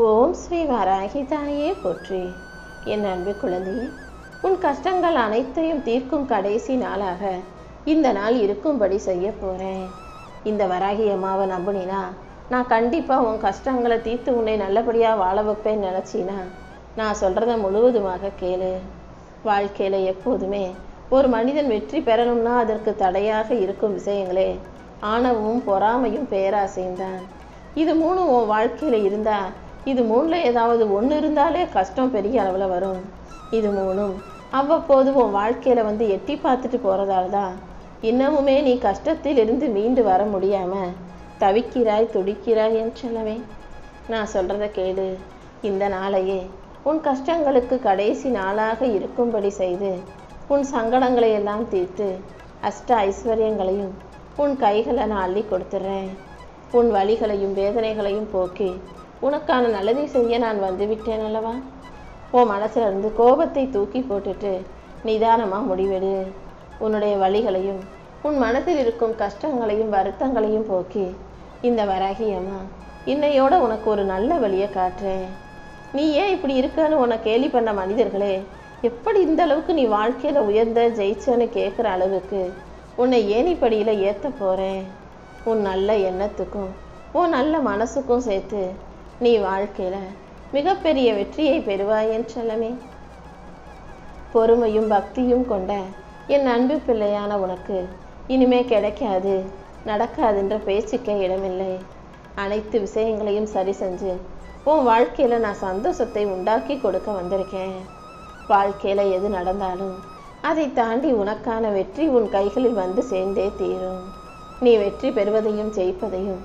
ஓம் ஸ்ரீ வராகிதாயே போற்றி. என் அன்பு குழந்தையே, உன் கஷ்டங்கள் அனைத்தையும் தீர்க்கும் கடைசி நாளாக இந்த நாள் இருக்கும்படி செய்ய போகிறேன். இந்த வராகி அம்மாவை நம்பினா நான் கண்டிப்பாக உன் கஷ்டங்களை தீர்த்து உன்னை நல்லபடியாக வாழ வைப்பேன்னு நினச்சினா நான் சொல்கிறத முழுவதுமாக கேளு. வாழ்க்கையில் எப்போதுமே ஒரு மனிதன் வெற்றி பெறணும்னா அதற்கு தடையாக இருக்கும் விஷயங்களே ஆணவமும் பொறாமையும் பேராசையும் தான். இது மூணும் உன் வாழ்க்கையில் இருந்தால் இது மூணில் ஏதாவது ஒன்று இருந்தாலே கஷ்டம் பெரிய அளவில் வரும். இது மூணும் அவ்வப்போது உன் வாழ்க்கையில் வந்து எட்டி பார்த்துட்டு போகிறதால தான் இன்னமுமே நீ கஷ்டத்தில் இருந்து மீண்டு வர முடியாமல் தவிக்கிறாய் துடிக்கிறாய் என்று சொல்லவே. நான் சொல்கிறத கேளு. இந்த நாளையே உன் கஷ்டங்களுக்கு கடைசி நாளாக இருக்கும்படி செய்து உன் சங்கடங்களை எல்லாம் தீர்த்து அஷ்ட ஐஸ்வர்யங்களையும் உன் கைகளை நான் அள்ளி கொடுத்துட்றேன். உன் வலிகளையும் வேதனைகளையும் போக்கி உனக்கான நல்லதை செய்ய நான் வந்துவிட்டேன் அல்லவா? உன் மனசுல இருந்து கோபத்தை தூக்கி போட்டுட்டு நிதானமாக முடிவெடு. உன்னுடைய வலிகளையும் உன் மனதில் இருக்கும் கஷ்டங்களையும் வருத்தங்களையும் போக்கி இந்த வராகி அம்மா இன்னையோட உனக்கு ஒரு நல்ல வழியை காட்டுறேன். நீ ஏன் இப்படி இருக்கன்னு உன்னை கேலி பண்ண மனிதர்களே எப்படி இந்த அளவுக்கு நீ வாழ்க்கையில் உயர்ந்த ஜெயிச்சன்னு கேட்குற அளவுக்கு உன்னை ஏணிப்படியில் ஏற்ற போகிறேன். உன் நல்ல எண்ணத்துக்கும் உன் நல்ல மனசுக்கும் சேர்த்து நீ வாழ்க்கையில் மிகப்பெரிய வெற்றியை பெறுவாய் என் செல்லமே. பொறுமையும் பக்தியும் கொண்ட என் அன்பு பிள்ளையான உனக்கு இனிமே கிடைக்காது நடக்காதுன்ற பேச்சுக்கே இடமில்லை. அனைத்து விஷயங்களையும் சரி செஞ்சு உன் வாழ்க்கையில் நான் சந்தோஷத்தை உண்டாக்கி கொடுக்க வந்திருக்கேன். வாழ்க்கையில் எது நடந்தாலும் அதை தாண்டி உனக்கான வெற்றி உன் கைகளில் வந்து சேர்ந்தே தீரும். நீ வெற்றி பெறுவதையும் ஜெயிப்பதையும்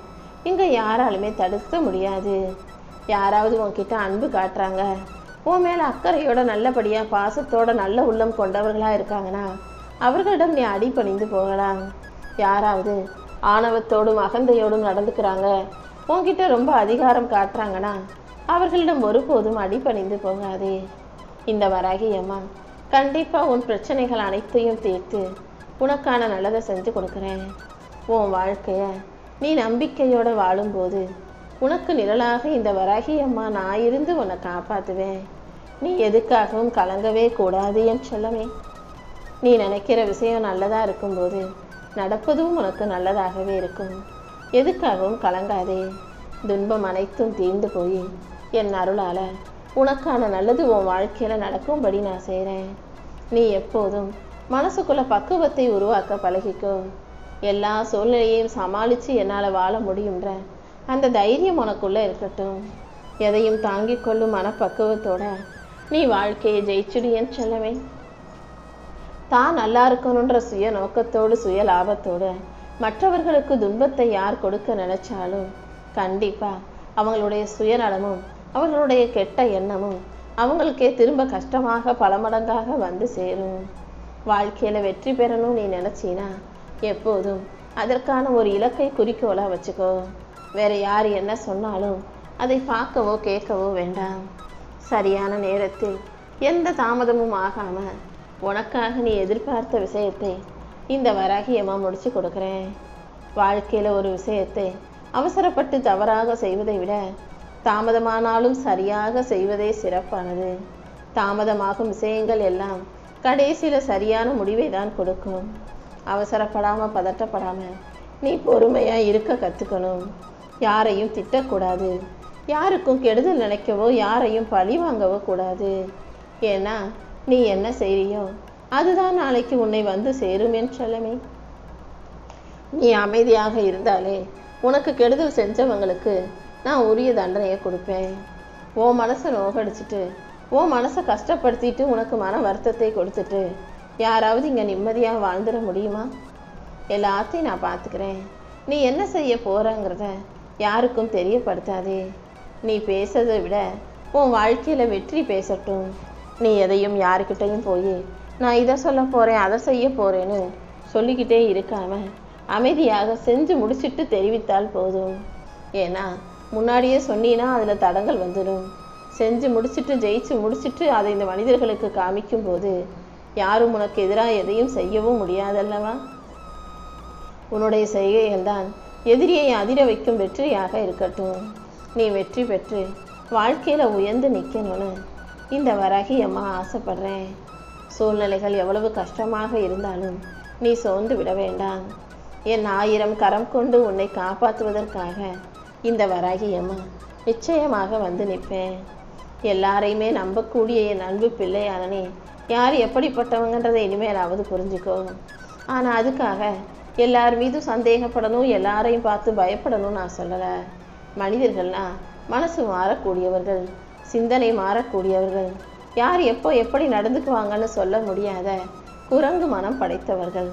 இங்கே யாராலுமே தடுக்க முடியாது. யாராவது உன்கிட்ட அன்பு காட்டுறாங்க, உன் மேலே அக்கறையோட நல்லபடியாக பாசத்தோட நல்ல உள்ளம் கொண்டவர்களாக இருக்காங்கன்னா அவர்களிடம் நீ அடிபணிந்து போகலாம். யாராவது ஆணவத்தோடும் அகந்தையோடும் நடந்துக்கிறாங்க, உன்கிட்ட ரொம்ப அதிகாரம் காட்டுறாங்கன்னா அவர்களிடம் ஒருபோதும் அடிபணிந்து போகாதே. இந்த வராகி அம்மா கண்டிப்பாக உன் பிரச்சனைகள் அனைத்தையும் தீர்த்து உனக்கான நல்லதை செஞ்சு கொடுக்குறேன். உன் வாழ்க்கையை நீ நம்பிக்கையோடு வாழும்போது உனக்கு நிழலாக இந்த வராகி அம்மா நான் இருந்து உன்னை காப்பாற்றுவேன். நீ எதுக்காகவும் கலங்கவே கூடாது என் செல்லமே. நீ நினைக்கிற விஷயம் நல்லதாக இருக்கும்போது நடப்பதும் உனக்கு நல்லதாகவே இருக்கும். எதுக்காகவும் கலங்காதே. துன்பம் அனைத்தும் தீர்ந்து போய் என் அருளால் உனக்கான நல்லது உன் வாழ்க்கையில் நடக்கும்படி நான் செய்கிறேன். நீ எப்போதும் மனசுக்குள்ள பக்குவத்தை உருவாக்க பழகிக்கோ. எல்லா சூழ்நிலையையும் சமாளித்து என்னால் வாழ முடியுன்ற அந்த தைரியம் உனக்குள்ளே இருக்கட்டும். எதையும் தாங்கிக் கொள்ளும் மனப்பக்குவத்தோட நீ வாழ்க்கையை ஜெயிச்சுடியன்னு சொல்லவே. தான் நல்லா இருக்கணுன்ற சுய நோக்கத்தோடு சுய லாபத்தோடு மற்றவர்களுக்கு துன்பத்தை யார் கொடுக்க நினைச்சாலும் கண்டிப்பாக அவங்களுடைய சுயநலமும் அவர்களுடைய கெட்ட எண்ணமும் அவங்களுக்கே திரும்ப கஷ்டமாக பல மடங்காக வந்து சேரும். வாழ்க்கையில் வெற்றி பெறணும் நீ நினச்சினா எப்போதும் அதற்கான ஒரு இலக்கை குறிக்கோளாக வச்சுக்கோ. வேற யார் என்ன சொன்னாலும் அதை பார்க்கவோ கேட்கவோ வேண்டாம். சரியான நேரத்தில் எந்த தாமதமும் ஆகாமல் உனக்காக நீ எதிர்பார்த்த விஷயத்தை இந்த வராகி அம்மா முடிச்சு கொடுக்குறேன். வாழ்க்கையில் ஒரு விஷயத்தை அவசரப்பட்டு தவறாக செய்வதை விட தாமதமானாலும் சரியாக செய்வதே சிறப்பானது. தாமதமாகும் விஷயங்கள் எல்லாம் கடைசியில் சரியான முடிவை தான் கொடுக்கும். அவசரப்படாமல் பதட்டப்படாமல் நீ பொறுமையாக இருக்க கற்றுக்கணும். யாரையும் திட்டக்கூடாது, யாருக்கும் கெடுதல் நினைக்கவோ யாரையும் பழி வாங்கவோ கூடாது. ஏன்னா நீ என்ன செய்றியோ அதுதான் நாளைக்கு உன்னை வந்து சேரும் என் செல்லமே. நீ அமைதியாக இருந்தாலே உனக்கு கெடுதல் செஞ்சவங்களுக்கு நான் உரிய தண்டனையை கொடுப்பேன். உன் மனசை நோகடிச்சிட்டு உன் மனசை கஷ்டப்படுத்திட்டு உனக்கு மன வருத்தத்தை கொடுத்துட்டு யாராவது இங்கே நிம்மதியாக வாழ்ந்துட முடியுமா? எல்லாத்தையும் நான் பார்த்துக்கிறேன். நீ என்ன செய்ய போகிறங்கிறத யாருக்கும் தெரியப்படுத்தாதே. நீ பேசுறதை விட உன் வாழ்க்கையில் வெற்றி பேசட்டும். நீ எதையும் யாருக்கிட்டையும் போய் நான் இதை சொல்ல போகிறேன் அதை செய்ய போகிறேன்னு சொல்லிக்கிட்டே இருக்காம அமைதியாக செஞ்சு முடிச்சுட்டு தெரிவித்தால் போதும். ஏன்னா முன்னாடியே சொன்னீன்னா அதில் தடங்கள் வந்துடும். செஞ்சு முடிச்சுட்டு ஜெயிச்சு முடிச்சுட்டு அதை இந்த மனிதர்களுக்கு காமிக்கும் போது யாரும் உனக்கு எதிராக எதையும் செய்யவும் முடியாதல்லவா? உன்னுடைய செய்கைகள் தான் எதிரியை அதிர வைக்கும் வெற்றியாக இருக்கட்டும். நீ வெற்றி பெற்று வாழ்க்கையில் உயர்ந்து நிற்கணும்னு இந்த வராகி அம்மா ஆசைப்படுறேன். சூழ்நிலைகள் எவ்வளவு கஷ்டமாக இருந்தாலும் நீ சோர்ந்து விட வேண்டாம். என் 1000 கரம் கொண்டு உன்னை காப்பாற்றுவதற்காக இந்த வராகி அம்மா நிச்சயமாக வந்து நிற்பேன். எல்லாரையுமே நம்பக்கூடிய என் அன்பு பிள்ளையான நீ யார் எப்படிப்பட்டவங்கன்றதை இனிமேலாவது புரிஞ்சுக்கோ. ஆனால் அதுக்காக எல்லார் மீதும் சந்தேகப்படணும், எல்லாரையும் பார்த்து பயப்படணும்னு நான் சொல்லலை. மனிதர்கள்னா மனசு மாறக்கூடியவர்கள், சிந்தனை மாறக்கூடியவர்கள், யார் எப்போ எப்படி நடந்துக்குவாங்கன்னு சொல்ல முடியாத குரங்கு மனம் படைத்தவர்கள்.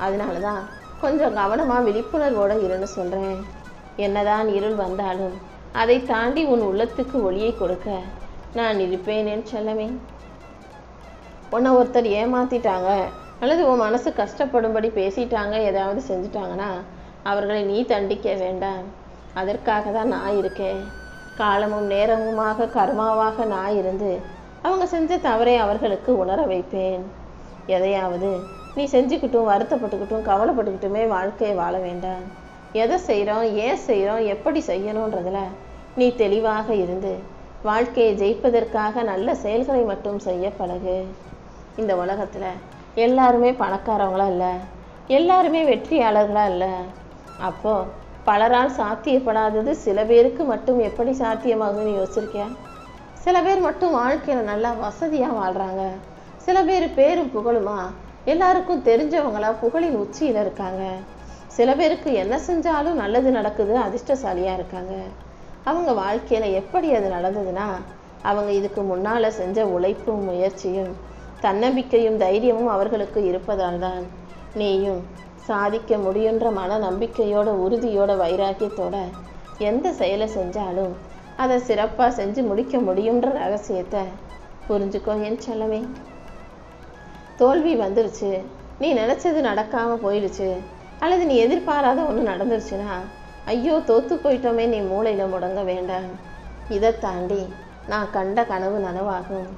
அதனால தான் கொஞ்சம் கவனமாக விழிப்புணர்வோடு இருன்னு சொல்கிறேன். என்னதான் இருள் வந்தாலும் அதை தாண்டி உன் உள்ளத்துக்கு ஒளியை கொடுக்க நான் இருப்பேனேன்னு செல்லமே. உன்னை ஒருத்தர் ஏமாத்திட்டாங்க அல்லது உன் மனசு கஷ்டப்படும்படி பேசிட்டாங்க, ஏதாவது செஞ்சுட்டாங்கன்னா அவர்களை நீ தண்டிக்க வேண்டாம். அதற்காக தான் நான் இருக்கேன். காலமும் நேரமுமாக கர்மாவாக நான் இருந்து அவங்க செஞ்ச தவறை அவர்களுக்கு உணர வைப்பேன். எதையாவது நீ செஞ்சுக்கிட்டும் வருத்தப்பட்டுக்கிட்டும் கவலைப்பட்டுக்கிட்டுமே வாழ்க்கையை வாழ வேண்டாம். எதை செய்கிறோம், ஏன் செய்கிறோம், எப்படி செய்யணுன்றதுல நீ தெளிவாக இருந்து வாழ்க்கையை ஜெயிப்பதற்காக நல்ல செயல்களை மட்டும் செய்ய பழகு. இந்த உலகத்தில் எல்லாருமே பணக்காரவங்களா இல்லை, எல்லாருமே வெற்றியாளர்களா இல்லை. அப்போது பலரால் சாத்தியப்படாதது சில பேருக்கு மட்டும் எப்படி சாத்தியமாகும்னு யோசிச்சிருக்கியா? சில பேர் மட்டும் வாழ்க்கையில் நல்லா வசதியாக வாழ்கிறாங்க. சில பேர் பேரும் புகழுமா எல்லாருக்கும் தெரிஞ்சவங்களா புகழின் உச்சியில் இருக்காங்க. சில பேருக்கு என்ன செஞ்சாலும் நல்லது நடக்குது, அதிர்ஷ்டசாலியாக இருக்காங்க. அவங்க வாழ்க்கையில் எப்படி அது நடந்ததுன்னா அவங்க இதுக்கு முன்னால் செஞ்ச உழைப்பும் முயற்சியும் தன்னம்பிக்கையும் தைரியமும் அவர்களுக்கு இருப்பதால் தான். நீயும் சாதிக்க முடியுன்ற மன நம்பிக்கையோட உறுதியோட வைராக்கியத்தோட எந்த செயலை செஞ்சாலும் அதை சிறப்பாக செஞ்சு முடிக்க முடியுன்ற ரகசியத்தை புரிஞ்சுக்கோ என் செல்லமே. தோல்வி வந்துருச்சு, நீ நினச்சது நடக்காமல் போயிடுச்சு, அல்லது நீ எதிர்பாராத ஒன்று நடந்துருச்சுன்னா ஐயோ தோத்து போயிட்டோமே நீ மூளையில் முடங்க வேண்டாம். இதை தாண்டி நான் கண்ட கனவு நனவாகும்,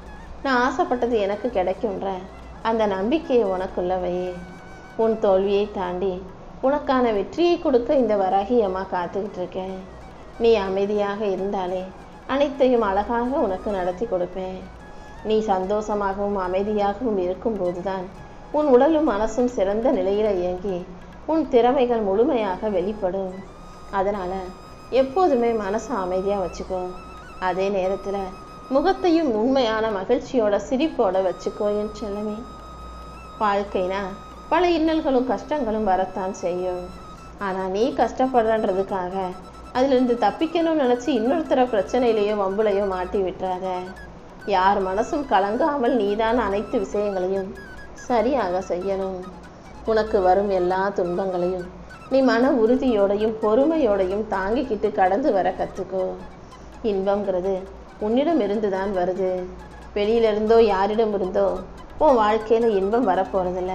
நான் ஆசைப்பட்டது எனக்கு கிடைக்கும்ன்ற அந்த நம்பிக்கையை உனக்குள்ளவை. உன் தோல்வியை தாண்டி உனக்கான வெற்றியை கொடுக்க இந்த வராகி அம்மா காத்துக்கிட்டு இருக்கேன். நீ அமைதியாக இருந்தாலே அனைத்தையும் அழகாக உனக்கு நடத்தி கொடுப்பேன். நீ சந்தோஷமாகவும் அமைதியாகவும் இருக்கும்போது தான் உன் உடலும் மனசும் சிறந்த நிலையில் இயங்கி உன் திறமைகள் முழுமையாக வெளிப்படும். அதனால் எப்போதுமே மனசை அமைதியாக வச்சுக்கோ. அதே நேரத்தில் முகத்தையும் உண்மையான மகிழ்ச்சியோட சிரிப்போட வச்சுக்கோ என் செல்லமே. வாழ்க்கைனா பல இன்னல்களும் கஷ்டங்களும் வரத்தான் செய்யும். ஆனால் நீ கஷ்டப்படுறன்றதுக்காக அதிலிருந்து தப்பிக்கணும்னு நினச்சி இன்னொருத்தர பிரச்சனையிலையோ வம்புலையோ மாட்டி விட்டுறாத. யார் மனசும் கலங்காமல் நீதான் அனைத்து விஷயங்களையும் சரியாக செய்யணும். உனக்கு வரும் எல்லா துன்பங்களையும் நீ மன உறுதியோடையும் பொறுமையோடையும் தாங்கிக்கிட்டு கடந்து வர கற்றுக்கோ. இன்பங்கிறது உன்னிடம் இருந்து தான் வருது, வெளியிலிருந்தோ யாரிடம் இருந்தோ உன் வாழ்க்கையில் இன்பம் வரப்போகிறதில்ல.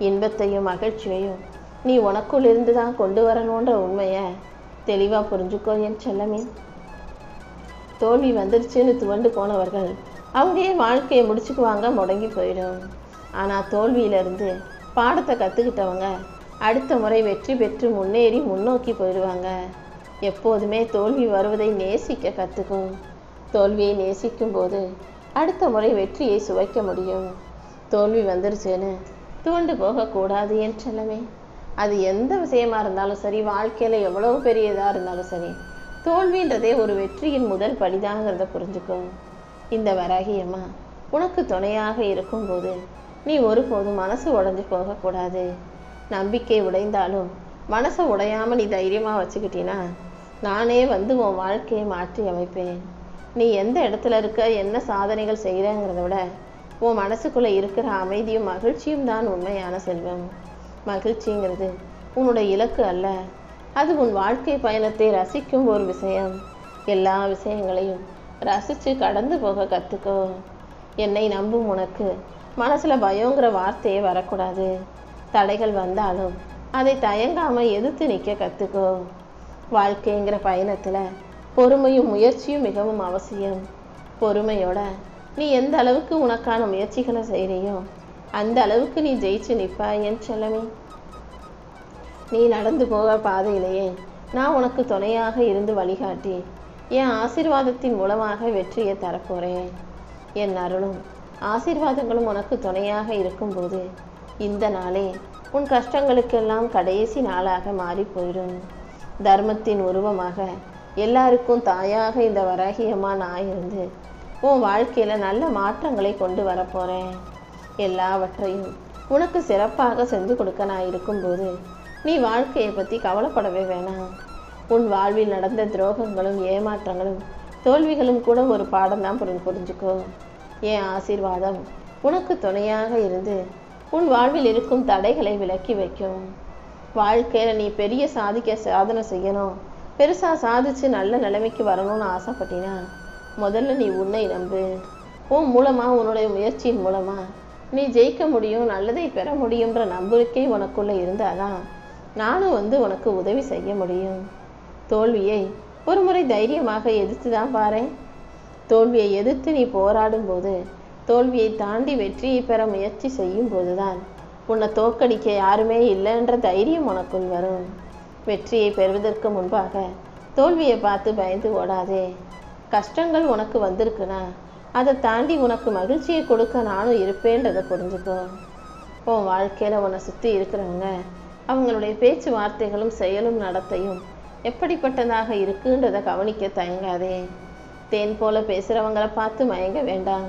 இன்பத்தையும் மகிழ்ச்சியையும் நீ உனக்குள் இருந்து தான் கொண்டு வரணுன்ற உண்மையை தெளிவாக புரிஞ்சுக்கோ என் செல்லமே. தோல்வி வந்துருச்சுன்னு துவண்டு போனவர்கள் அவங்களே வாழ்க்கையை முடிச்சுக்குவாங்க, முடங்கி போயிடும். ஆனால் தோல்வியிலிருந்து பாடத்தை கற்றுக்கிட்டவங்க அடுத்த முறை வெற்றி பெற்று முன்னேறி முன்னோக்கி போயிடுவாங்க. எப்போதுமே தோல்வி வருவதை நேசிக்க கற்றுக்கும். தோல்வியை நேசிக்கும் போது அடுத்த முறை வெற்றியை சுவைக்க முடியும். தோல்வி வந்துருச்சுன்னு துவண்டு போகக்கூடாது என் செல்லமே. அது எந்த விஷயமா இருந்தாலும் சரி, வாழ்க்கையில் எவ்வளோ பெரியதாக இருந்தாலும் சரி, தோல்வின்றதே ஒரு வெற்றியின் முதல் படிதாங்கிறத புரிஞ்சுக்கோ. இந்த வராகி அம்மா உனக்கு துணையாக இருக்கும்போது நீ ஒருபோதும் மனசு உடைஞ்சு போகக்கூடாது. நம்பிக்கை உடைந்தாலும் மனசை உடையாமல் நீ தைரியமாக வச்சுக்கிட்டீன்னா நானே வந்து உன் வாழ்க்கையை மாற்றி அமைப்பேன். நீ எந்த இடத்துல இருக்க, என்ன சாதனைகள் செய்கிறங்கிறத விட உன் மனசுக்குள்ளே இருக்கிற அமைதியும் மகிழ்ச்சியும் தான் உண்மையான செல்வம். மகிழ்ச்சிங்கிறது உன்னுடைய இலக்கு அல்ல, அது உன் வாழ்க்கை பயணத்தை ரசிக்கும் ஒரு விஷயம். எல்லா விஷயங்களையும் ரசித்து கடந்து போக கற்றுக்கோ. என்னை நம்பும் உனக்கு மனசில் பயங்கிற வார்த்தையே வரக்கூடாது. தடைகள் வந்தாலும் அதை தயங்காமல் எதிர்த்து நிற்க கற்றுக்கோ. வாழ்க்கைங்கிற பயணத்தில் பொறுமையும் முயற்சியும் மிகவும் அவசியம். பொறுமையோட நீ எந்த அளவுக்கு உனக்கான முயற்சிகளை செய்கிறியோ அந்த அளவுக்கு நீ ஜெயிச்சு நிற்பாய் என் செல்லமே. நீ நடந்து போக பாதையிலேயே நான் உனக்கு துணையாக இருந்து வழிகாட்டி என் ஆசீர்வாதத்தின் மூலமாக வெற்றியை தரப்போறேன். என் அருளும் ஆசீர்வாதங்களும் உனக்கு துணையாக இருக்கும்போது இந்த நாளே உன் கஷ்டங்களுக்கெல்லாம் கடைசி நாளாக மாறி போயிடும். தர்மத்தின் உருவமாக எல்லாருக்கும் தாயாக இந்த வராகியம்மா நான் இருந்து உன் வாழ்க்கையில நல்ல மாற்றங்களை கொண்டு வரப்போறேன். எல்லாவற்றையும் உனக்கு சிறப்பாக செஞ்சு கொடுக்க நான் இருக்கும்போது நீ வாழ்க்கையை பற்றி கவலைப்படவே வேணாம். உன் வாழ்வில் நடந்த துரோகங்களும் ஏமாற்றங்களும் தோல்விகளும் கூட ஒரு பாடம் தான் புரிஞ்சுக்கோ. என் ஆசீர்வாதம் உனக்கு துணையாக இருந்து உன் வாழ்வில் இருக்கும் தடைகளை விலக்கி வைக்கும். வாழ்க்கையில் நீ பெரிய சாதனை செய்யணும், பெருசாக சாதிச்சு நல்ல நிலைமைக்கு வரணும்னு ஆசைப்பட்டினா முதல்ல நீ உன்னை நம்பு. உன் மூலமாக உன்னுடைய முயற்சியின் மூலமாக நீ ஜெயிக்க முடியும், நல்லதை பெற முடியுன்ற நம்பிக்கை உனக்குள்ளே இருந்தாதான் நானும் உனக்கு உதவி செய்ய முடியும். தோல்வியை ஒரு முறை தைரியமாக எதிர்த்து தான் பாரு. தோல்வியை எதிர்த்து நீ போராடும் போது, தோல்வியை தாண்டி வெற்றியை பெற முயற்சி செய்யும் போதுதான் உன்னை தோற்கடிக்க யாருமே இல்லைன்ற தைரியம் உனக்குள் வரும். வெற்றியை பெறுவதற்கு முன்பாக தோல்வியை பார்த்து பயந்து ஓடாதே. கஷ்டங்கள் உனக்கு வந்திருக்குன்னா அதை தாண்டி உனக்கு மகிழ்ச்சியை கொடுக்க நானும் இருப்பேன்றதை புரிஞ்சுக்கோ. உன் வாழ்க்கையில் உன்னை சுற்றி இருக்கிறவங்க அவங்களுடைய பேச்சு வார்த்தைகளும் செயலும் நடத்தையும் எப்படிப்பட்டதாக இருக்குன்றதை கவனிக்க தயங்காதே. தேன் போல பேசுகிறவங்களை பார்த்து மயங்க வேண்டாம்.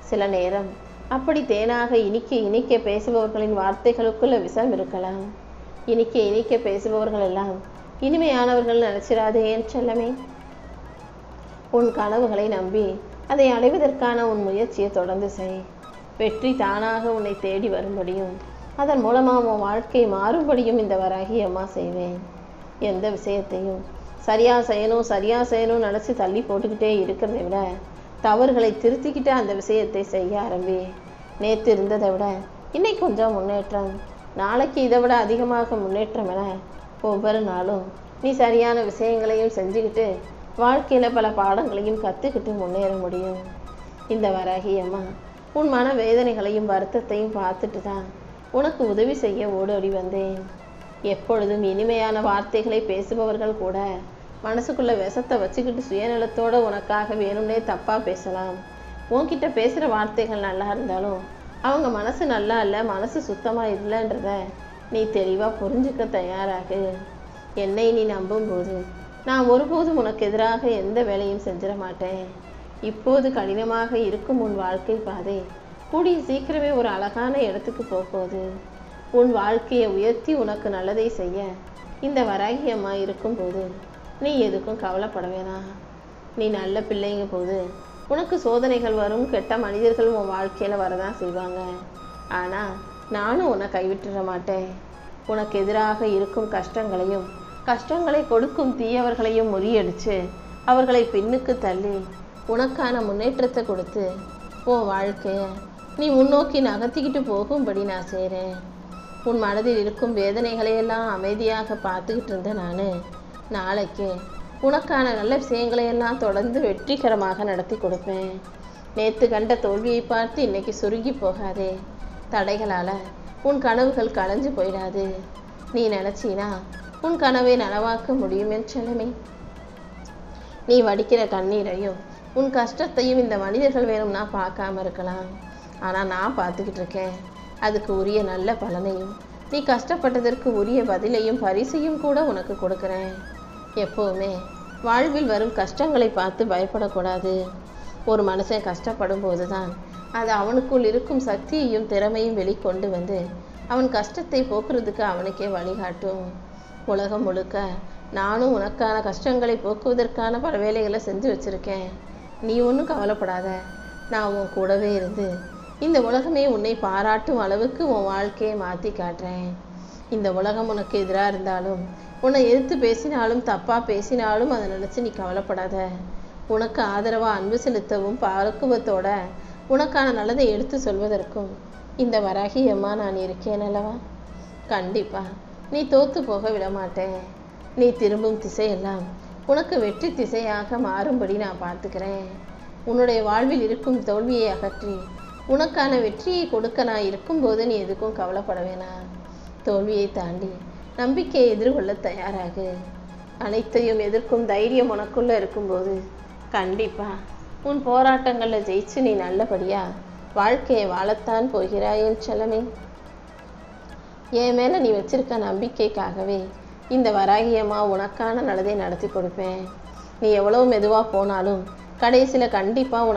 சில நேரம் அப்படி தேனாக இனிக்க இனிக்க பேசுபவர்களின் வார்த்தைகளுக்குள்ள விஷம் இருக்கலாம். இனிக்க இனிக்க பேசுபவர்கள் எல்லாம் இனிமையானவர்கள் நினைச்சிடாதே என் செல்லமே. உன் கனவுகளை நம்பி அதை அடைவதற்கான உன் முயற்சியை தொடர்ந்து செய். வெற்றி தானாக உன்னை தேடி வரும்படியும் அதன் மூலமாக உன் வாழ்க்கை மாறும்படியும் இந்த வராகி அம்மா செய்வேன். எந்த விஷயத்தையும் சரியாக செய்யணும் நினச்சி தள்ளி போட்டுக்கிட்டே இருக்கிறதை விட தவறுகளை திருத்திக்கிட்டு அந்த விஷயத்தை செய்ய ஆரம்பி. நேற்று இருந்ததை விட இன்னைக்கு கொஞ்சம் முன்னேற்றம், நாளைக்கு இதை விட அதிகமாக முன்னேற்றம் என ஒவ்வொரு நாளும் நீ சரியான விஷயங்களையும் செஞ்சுக்கிட்டு வாழ்க்கையில் பல பாடங்களையும் கற்றுக்கிட்டு முன்னேற முடியும். இந்த வராகி அம்மா உன் மன வேதனைகளையும் வருத்தத்தையும் பார்த்துட்டு தான் உனக்கு உதவி செய்ய ஓடோடி வந்தேன். எப்பொழுதும் இனிமையான வார்த்தைகளை பேசுபவர்கள் கூட மனசுக்குள்ள விஷத்தை வச்சுக்கிட்டு சுயநலத்தோடு உனக்காக வேணும்னே தப்பாக பேசலாம். உன்கிட்ட பேசுகிற வார்த்தைகள் நல்லா இருந்தாலும் அவங்க மனசு நல்லா இல்லை, மனசு சுத்தமாக இல்லைன்றத நீ தெளிவாக புரிஞ்சுக்க தயாராகு. என்னை நீ நம்பும்போது நான் ஒருபோதும் உனக்கு எதிராக எந்த வேலையும் செஞ்சிட மாட்டேன். இப்போது கடினமாக இருக்கும் உன் வாழ்க்கை பாதை கூடிய சீக்கிரமே ஒரு அழகான இடத்துக்கு போகுது. உன் வாழ்க்கையை உயர்த்தி உனக்கு நல்லதை செய்ய இந்த வராகி அம்மா இருக்கும்போது நீ எதுக்கும் கவலைப்பட வேணாம். நீ நல்ல பிள்ளைங்க போது உனக்கு சோதனைகள் வரும், கெட்ட மனிதர்கள் உன் வாழ்க்கையில் வரதான் செய்வாங்க. ஆனால் நானும் உன்னை கைவிட்டுற மாட்டேன். உனக்கு எதிராக இருக்கும் கஷ்டங்களை கொடுக்கும் தீயவர்களையும் முறியடிச்சு அவர்களை பின்னுக்கு தள்ளி உனக்கான முன்னேற்றத்தை கொடுத்து உன் வாழ்க்கையை நீ முன்னோக்கி நகர்த்திக்கிட்டு போகும்படி நான் செய்கிறேன். உன் மனதில் இருக்கும் வேதனைகளையெல்லாம் அமைதியாக பார்த்துக்கிட்டு இருந்தேன் நான். நாளைக்கு உனக்கான நல்ல விஷயங்களையெல்லாம் தொடர்ந்து வெற்றிகரமாக நடத்தி கொடுப்பேன். நேற்று கண்ட தோல்வியை பார்த்து இன்னைக்கு சுருங்கி போகாதே. தடைகளால் உன் கனவுகள் களைஞ்சு போயிடாது. நீ நினச்சினா உன் கனவை நனவாக்க முடியும் என் செல்லமே. நீ வடிக்கிற கண்ணீரையும் உன் கஷ்டத்தையும் இந்த மனிதர்கள் வேணும்னா பார்க்காம இருக்கலாம். ஆனால் நான் பார்த்துக்கிட்டு இருக்கேன். அதுக்கு உரிய நல்ல பலனையும் நீ கஷ்டப்பட்டதற்கு உரிய பதிலையும் பரிசையும் கூட உனக்கு கொடுக்குறேன். எப்போவுமே வாழ்வில் வரும் கஷ்டங்களை பார்த்து பயப்படக்கூடாது. ஒரு மனுஷன் கஷ்டப்படும் போது தான் அது அவனுக்குள் இருக்கும் சக்தியையும் திறமையும் வெளிக்கொண்டு வந்து அவன் கஷ்டத்தை போக்குறதுக்கு அவனுக்கே வழிகாட்டும். உலகம் முழுக்க நானும் உனக்கான கஷ்டங்களை போக்குவதற்கான பல வேலைகளை செஞ்சு வச்சுருக்கேன். நீ ஒன்றும் கவலைப்படாத. நான் உன் கூடவே இருந்து இந்த உலகமே உன்னை பாராட்டும் அளவுக்கு உன் வாழ்க்கையை மாற்றி காட்டுறேன். இந்த உலகம் உனக்கு எதிராக இருந்தாலும் உன்னை எதிர்த்து பேசினாலும் தப்பாக பேசினாலும் அதை நினச்சி நீ கவலைப்படாத. உனக்கு ஆதரவாக அன்பு செலுத்தவும் பக்குவத்தோட உனக்கான நல்லதை எடுத்து சொல்வதற்கும் இந்த வராகி அம்மா நான் இருக்கேன் அல்லவா. கண்டிப்பாக நீ தோற்று போக விட மாட்டேன். நீ திரும்பும் திசையெல்லாம் உனக்கு வெற்றி திசையாக மாறும்படி நான் பார்த்துக்கிறேன். உன்னுடைய வாழ்வில் இருக்கும் தோல்வியை அகற்றி உனக்கான வெற்றியை கொடுக்க நான் இருக்கும்போது நீ எதுக்கும் கவலைப்பட வேணாம். தோல்வியை தாண்டி நம்பிக்கையை எதிர்கொள்ள தயாராகு. அனைத்தையும் எதிர்க்கும் தைரியம் உனக்குள்ள இருக்கும்போது கண்டிப்பா உன் போராட்டங்களில் ஜெயிச்சு நீ நல்லபடியா வாழ்க்கையை வாழத்தான் போகிறாய் என் செல்லமே. என் மேல நீ வச்சிருக்க நம்பிக்கைக்காகவே இந்த வராகியம்மா உனக்கான நல்லதை நடத்தி கொடுப்பேன். நீ எவ்வளவு மெதுவா போனாலும் கடைசியில கண்டிப்பா உனக்கு